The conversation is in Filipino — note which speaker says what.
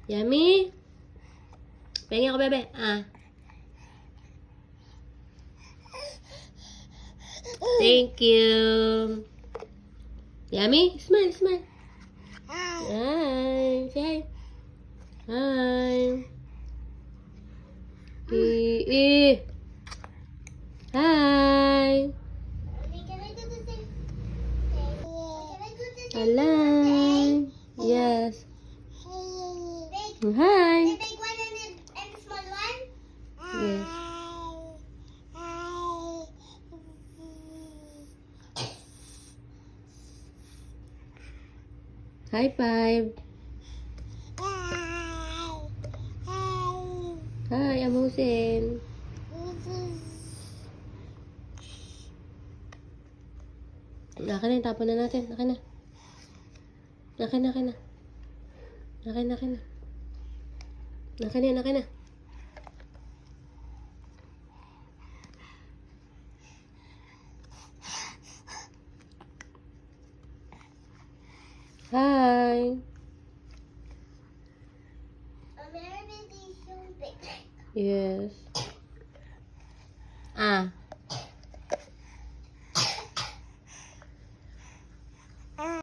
Speaker 1: Yummy? Pengen ako, bebe. Thank you. Yummy? Smile, smile. Hi. Say hi. Hi. Hi. Hello. Yes. Hi.
Speaker 2: The big one and the small one?
Speaker 1: Yes. High five. Hi, I'm Hussein. Akin na, tapon na natin. Akin na. Akin na, akin na. Akin na, akin na. Akin na, akin na. Hi.
Speaker 2: American is so big.
Speaker 1: Yes.